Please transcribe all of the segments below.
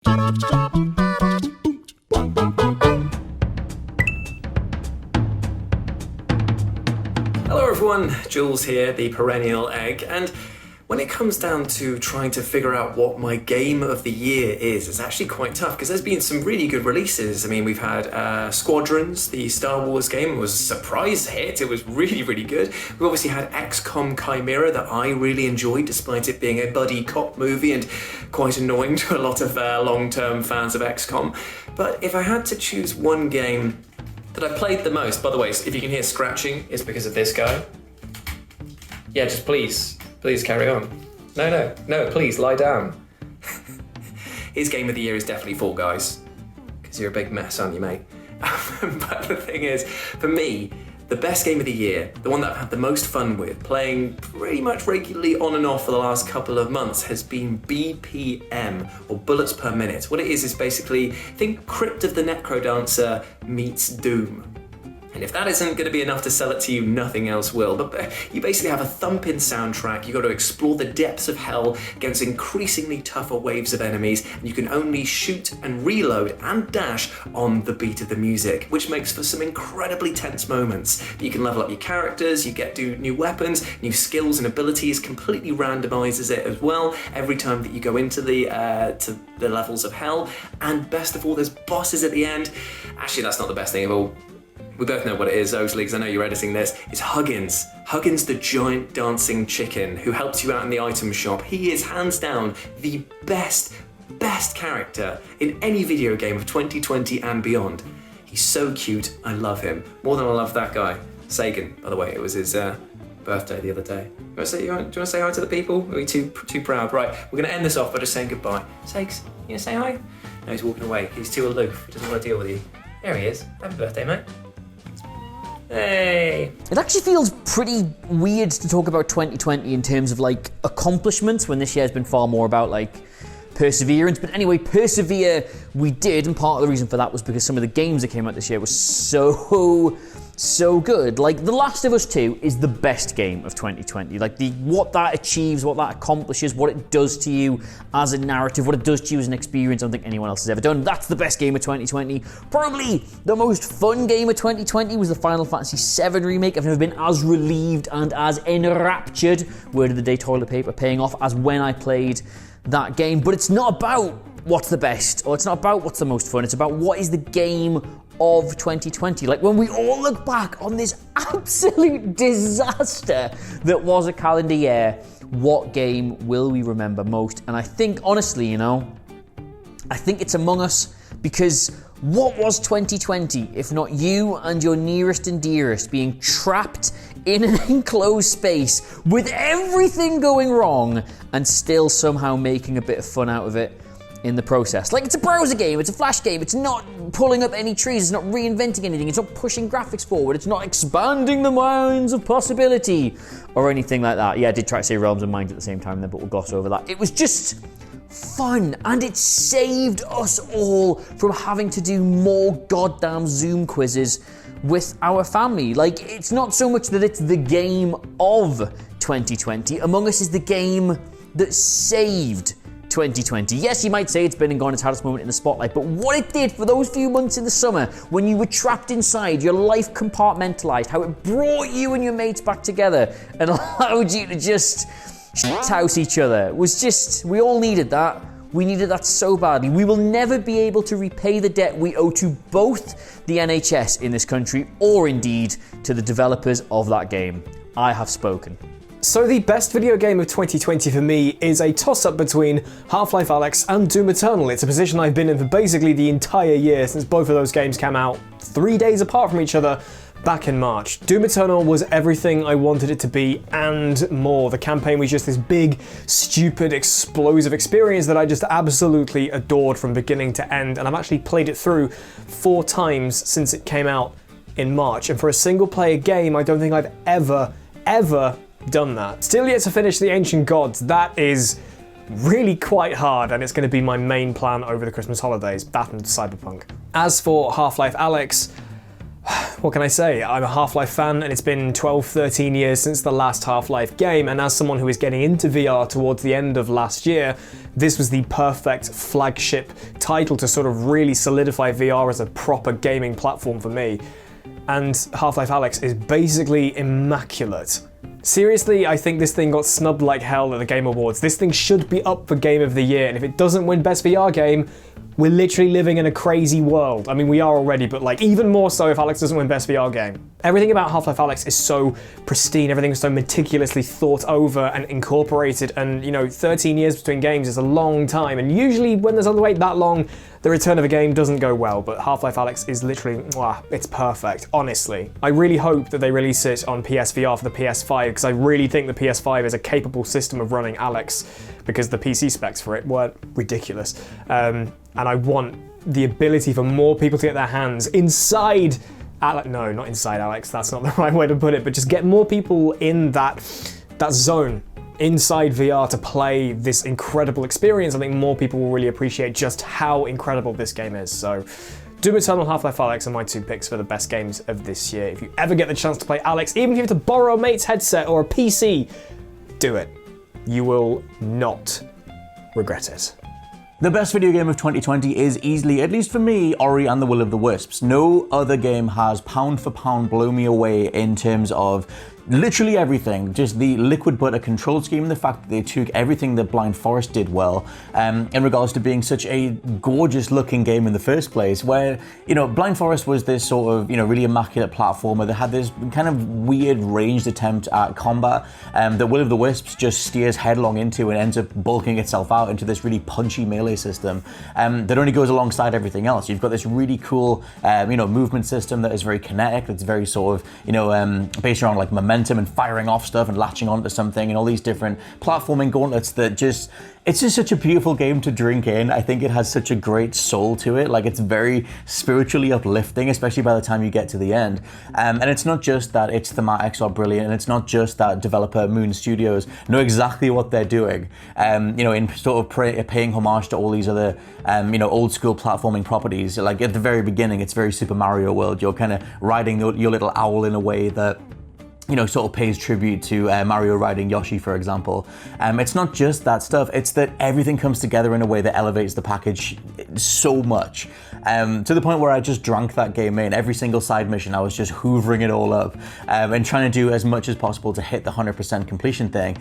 Hello everyone, Jules here, the perennial egg, and when it comes down to trying to figure out what my game of the year is, it's actually quite tough because there's been some really good releases. I mean, we've had Squadrons, the Star Wars game, was a surprise hit. It was really, really good. We've obviously had XCOM Chimera that I really enjoyed, despite it being a buddy cop movie and quite annoying to a lot of long-term fans of XCOM. But if I had to choose one game that I played the most, by the way, if you can hear scratching, it's because of this guy. Yeah, just please carry on. No, please lie down. His game of the year is definitely Fall Guys, because you're a big mess, aren't you, mate? But the thing is, for me, the best game of the year, the one that I've had the most fun with, playing pretty much regularly on and off for the last couple of months, has been BPM, or Bullets Per Minute. What it is basically, think Crypt of the Necrodancer meets Doom. And if that isn't going to be enough to sell it to you, nothing else will. But you basically have a thumping soundtrack, you've got to explore the depths of hell against increasingly tougher waves of enemies, and you can only shoot and reload and dash on the beat of the music, which makes for some incredibly tense moments. You can level up your characters, you get new weapons, new skills and abilities, completely randomizes it as well every time that you go into the levels of hell, and best of all, there's bosses at the end. Actually, that's not the best thing of all. We both know what it is, Osley, because I know you're editing this. It's Huggins. Huggins the giant dancing chicken who helps you out in the item shop. He is hands down the best character in any video game of 2020 and beyond. He's so cute, I love him. More than I love that guy. Sagan, by the way, it was his birthday the other day. Do you want to say hi to the people? Are we too proud? Right, we're going to end this off by just saying goodbye. Sags, you going to say hi? No, he's walking away. He's too aloof. He doesn't want to deal with you. There he is. Happy birthday, mate. Hey. It actually feels pretty weird to talk about 2020 in terms of like accomplishments when this year has been far more about like perseverance. But anyway, persevere we did, and part of the reason for that was because some of the games that came out this year were so good. Like The Last of Us 2 is the best game of 2020. Like what that achieves, what that accomplishes, what it does to you as a narrative, what it does to you as an experience, I don't think anyone else has ever done. That's the best game of 2020. Probably the most fun game of 2020 was the Final Fantasy VII remake. I've never been as relieved and as enraptured, word of the day toilet paper paying off, as when I played that game. But it's not about what's the best, or it's not about what's the most fun. It's about what is the game of 2020. Like when we all look back on this absolute disaster that was a calendar year, what game will we remember most? And I think, honestly, I think it's Among Us, because what was 2020 if not you and your nearest and dearest being trapped in an enclosed space with everything going wrong and still somehow making a bit of fun out of it in the process? Like, it's a browser game, it's a flash game, it's not pulling up any trees, it's not reinventing anything, it's not pushing graphics forward, it's not expanding the minds of possibility or anything like that. Yeah, I did try to say realms of minds at the same time there, but we'll gloss over that. It was just fun, and it saved us all from having to do more goddamn Zoom quizzes with our family. Like, it's not so much that it's the game of 2020. Among Us is the game that saved 2020. Yes, you might say it's been and gone, it's had its moment in the spotlight, but what it did for those few months in the summer when you were trapped inside, your life compartmentalized, how it brought you and your mates back together and allowed you to just house each other, was just, we all needed that. We needed that so badly. We will never be able to repay the debt we owe to both the NHS in this country or indeed to the developers of that game. I have spoken. So the best video game of 2020 for me is a toss-up between Half-Life Alyx and Doom Eternal. It's a position I've been in for basically the entire year since both of those games came out 3 days apart from each other back in March. Doom Eternal was everything I wanted it to be and more. The campaign was just this big, stupid, explosive experience that I just absolutely adored from beginning to end, and I've actually played it through 4 times since it came out in March, and for a single-player game, I don't think I've ever done that. Still yet to finish the Ancient Gods. That is really quite hard, and it's going to be my main plan over the Christmas holidays, that and Cyberpunk. As for Half-Life Alyx, What can I say? I'm a Half-Life fan, and it's been 12, 13 years since the last Half-Life game, and as someone who is getting into VR towards the end of last year, this was the perfect flagship title to sort of really solidify VR as a proper gaming platform for me. And Half-Life Alyx is basically immaculate. Seriously, I think this thing got snubbed like hell at the Game Awards. This thing should be up for Game of the Year, and if it doesn't win Best VR Game, we're literally living in a crazy world. I mean, we are already, but like even more so if Alyx doesn't win Best VR Game. Everything about Half-Life Alyx is so pristine, everything is so meticulously thought over and incorporated, and 13 years between games is a long time, and usually when there's a wait that long, the return of a game doesn't go well, but Half-Life Alyx is literally, it's perfect, honestly. I really hope that they release it on PSVR for the PS5, because I really think the PS5 is a capable system of running Alyx, because the PC specs for it weren't ridiculous. And I want the ability for more people to get their hands inside Alyx. No, not inside Alyx, that's not the right way to put it, but just get more people in that zone inside VR to play this incredible experience. I think more people will really appreciate just how incredible this game is. So Doom Eternal, Half-Life Alyx are my two picks for the best games of this year. If you ever get the chance to play Alyx, even if you have to borrow a mate's headset or a PC, do it. You will not regret it. The best video game of 2020 is easily, at least for me, Ori and the Will of the Wisps. No other game has pound for pound blown me away in terms of literally everything. Just the liquid butter control scheme, the fact that they took everything that Blind Forest did well, in regards to being such a gorgeous looking game in the first place, where, Blind Forest was this sort of, really immaculate platformer that had this kind of weird ranged attempt at combat, that Will of the Wisps just steers headlong into and ends up bulking itself out into this really punchy melee system, that only goes alongside everything else. You've got this really cool, movement system that is very kinetic, that's very sort of, based around like momentum and firing off stuff and latching onto something, and all these different platforming gauntlets that it's just such a beautiful game to drink in. I think it has such a great soul to it. Like, it's very spiritually uplifting, especially by the time you get to the end. And it's not just that its thematics are brilliant, and it's not just that developer Moon Studios know exactly what they're doing, in sort of paying homage to all these other, old school platforming properties. Like, at the very beginning, it's very Super Mario World. You're kind of riding your little owl in a way that sort of pays tribute to Mario riding Yoshi, for example. It's not just that stuff, it's that everything comes together in a way that elevates the package so much. To the point where I just drank that game in. Every single side mission, I was just hoovering it all up, and trying to do as much as possible to hit the 100% completion thing.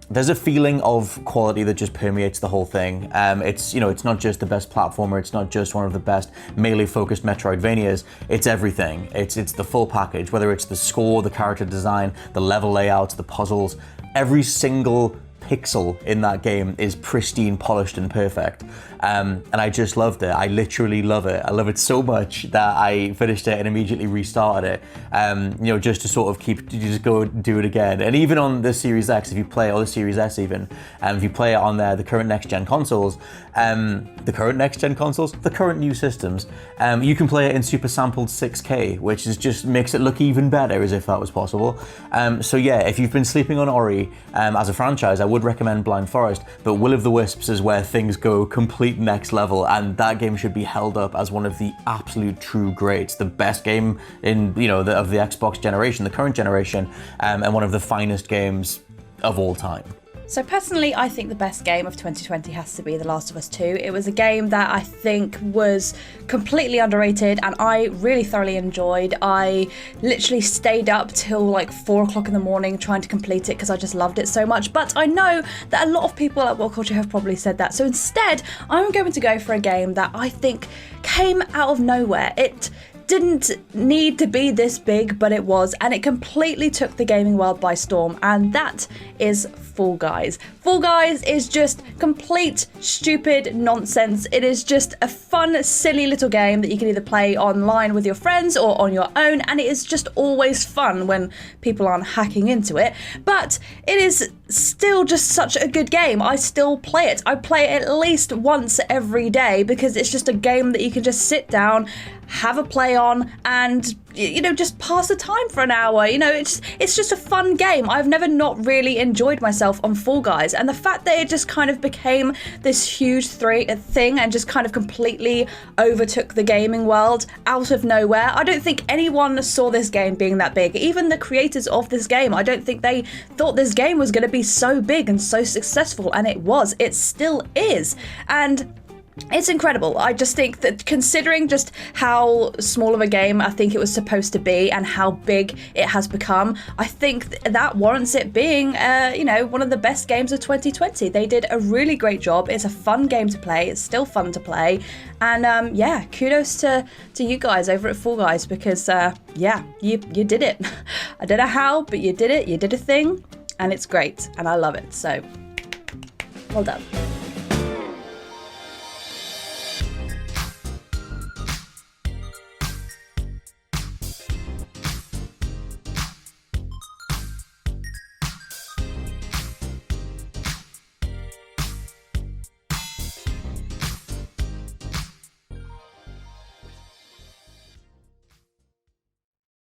There's a feeling of quality that just permeates the whole thing. It's not just the best platformer, it's not just one of the best melee-focused Metroidvanias, it's everything. It's the full package, whether it's the score, the character design, the level layouts, the puzzles. Every single pixel in that game is pristine, polished, and perfect. And I just loved it. I literally love it. I love it so much that I finished it and immediately restarted it, just to sort of just go do it again. And even on the Series X, if you play, or the Series S even, if you play it on the current next-gen consoles, the current new systems, you can play it in super sampled 6K, which just makes it look even better, as if that was possible. So yeah, if you've been sleeping on Ori as a franchise, I would recommend Blind Forest, but Will of the Wisps is where things go complete next level, and that game should be held up as one of the absolute true greats, the best game in of the Xbox generation, the current generation, and one of the finest games of all time. So personally, I think the best game of 2020 has to be The Last of Us 2. It was a game that I think was completely underrated and I really thoroughly enjoyed. I literally stayed up till like 4 o'clock in the morning trying to complete it because I just loved it so much. But I know that a lot of people at WhatCulture have probably said that. So instead, I'm going to go for a game that I think came out of nowhere. It didn't need to be this big, but it was, and it completely took the gaming world by storm, and that is Fall Guys. Fall Guys is just complete stupid nonsense. It is just a fun, silly little game that you can either play online with your friends or on your own, and it is just always fun when people aren't hacking into it. But it is still just such a good game. I still play it. I play it at least once every day because it's just a game that you can just sit down, have a play on and, you know, just pass the time for an hour. You know, it's just a fun game. I've never not really enjoyed myself on Fall Guys, and the fact that it just kind of became this huge thing and just kind of completely overtook the gaming world out of nowhere. I don't think anyone saw this game being that big. Even the creators of this game, I don't think they thought this game was going to be so big and so successful, and it was. It still is. And it's incredible. I just think that considering just how small of a game I think it was supposed to be and how big it has become, I think that warrants it being, you know, one of the best games of 2020. They did a really great job. It's a fun game to play. It's still fun to play. And yeah, kudos to you guys over at Fall Guys because, yeah, you did it. I don't know how, but you did it. You did a thing and it's great and I love it. So, well done.